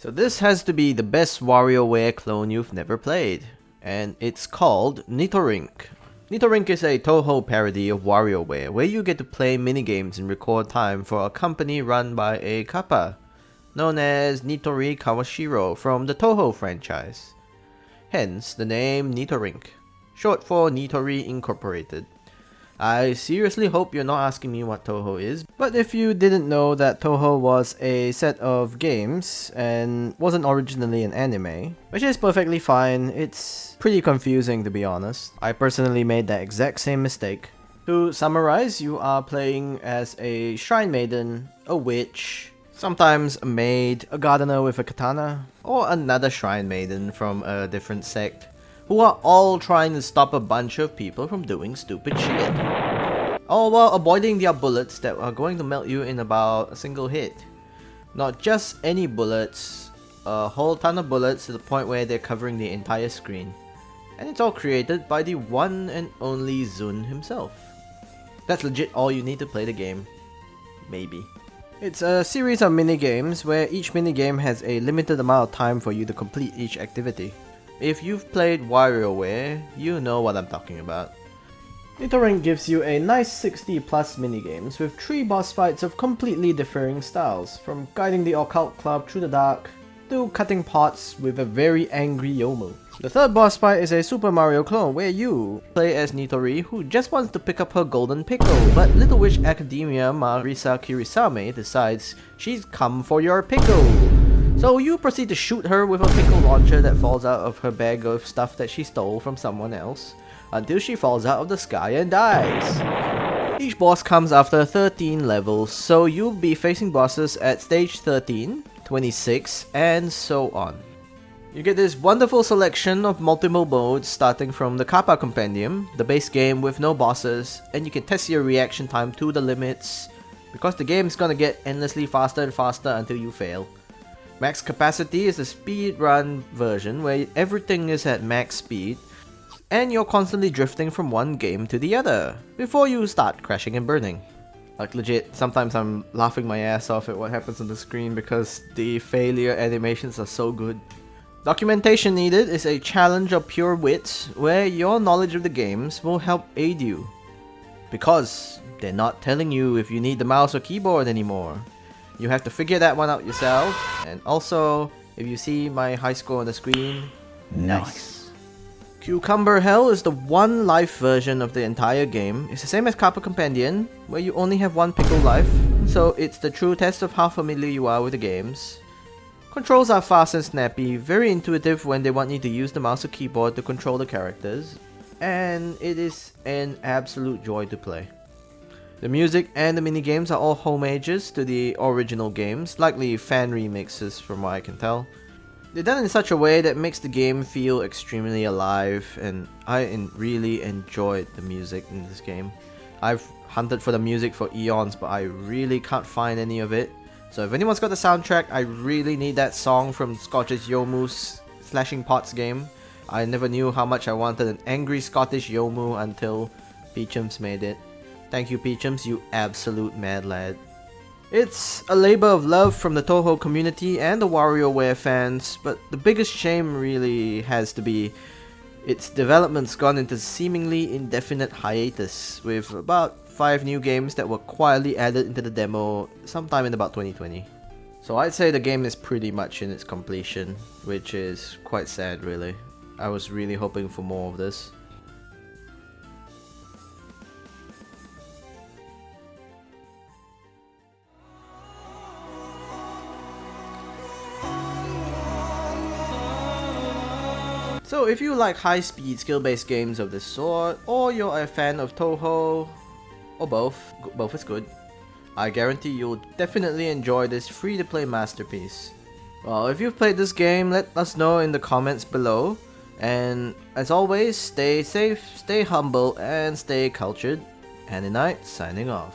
So this has to be the best Warioware clone you've never played, and it's called Nitorinc. Nitorinc is a Touhou parody of Warioware, where you get to play minigames in record time for a company run by a kappa, known as Nitori Kawashiro from the Touhou franchise. Hence the name Nitorinc, short for Nitori Incorporated. I seriously hope you're not asking me what Touhou is, but if you didn't know that Touhou was a set of games and wasn't originally an anime, which is perfectly fine, it's pretty confusing to be honest. I personally made that exact same mistake. To summarize, you are playing as a shrine maiden, a witch, sometimes a maid, a gardener with a katana, or another shrine maiden from a different sect, who are all trying to stop a bunch of people from doing stupid shit, all while avoiding their bullets that are going to melt you in about a single hit. Not just any bullets, a whole ton of bullets to the point where they're covering the entire screen. And it's all created by the one and only Zun himself. That's legit all you need to play the game. Maybe. It's a series of minigames where each minigame has a limited amount of time for you to complete each activity. If you've played Warioware, you know what I'm talking about. Nitorinc gives you a nice 60 plus minigames with 3 boss fights of completely differing styles, from guiding the occult club through the dark, to cutting pots with a very angry Yomu. The third boss fight is a Super Mario clone where you play as Nitori, who just wants to pick up her golden pickle, but Little Witch Academia Marisa Kirisame decides she's come for your pickle. So you proceed to shoot her with a pickle launcher that falls out of her bag of stuff that she stole from someone else, until she falls out of the sky and dies. Each boss comes after 13 levels, so you'll be facing bosses at stage 13, 26, and so on. You get this wonderful selection of multiple modes starting from the Kappa Compendium, the base game with no bosses, and you can test your reaction time to the limits, because the game's gonna get endlessly faster and faster until you fail. Max Capacity is the speedrun version where everything is at max speed, and you're constantly drifting from one game to the other, before you start crashing and burning. Like legit, sometimes I'm laughing my ass off at what happens on the screen because the failure animations are so good. Documentation needed is a challenge of pure wit, where your knowledge of the games will help aid you. Because they're not telling you if you need the mouse or keyboard anymore. You have to figure that one out yourself, and also, if you see my high score on the screen, nice. Cucumber Hell is the one life version of the entire game. It's the same as Kappa Compendium, where you only have one pickle life, so it's the true test of how familiar you are with the games. Controls are fast and snappy, very intuitive when they want you to use the mouse or keyboard to control the characters, and it is an absolute joy to play. The music and the minigames are all homages to the original games, likely fan remixes from what I can tell. They're done in such a way that makes the game feel extremely alive, and I really enjoyed the music in this game. I've hunted for the music for eons, but I really can't find any of it. So if anyone's got the soundtrack, I really need that song from Scottish Yomu's Slashing Pots game. I never knew how much I wanted an angry Scottish Yomu until Peachums made it. Thank you, Peachums, you absolute mad lad. It's a labor of love from the Touhou community and the Warioware fans, but the biggest shame really has to be its development's gone into seemingly indefinite hiatus, with about 5 new games that were quietly added into the demo sometime in about 2020. So I'd say the game is pretty much in its completion, which is quite sad really. I was really hoping for more of this. So if you like high-speed skill-based games of this sort, or you're a fan of Touhou, or both is good, I guarantee you'll definitely enjoy this free-to-play masterpiece. Well, if you've played this game, let us know in the comments below, and as always, stay safe, stay humble, and stay cultured. Aniknight signing off.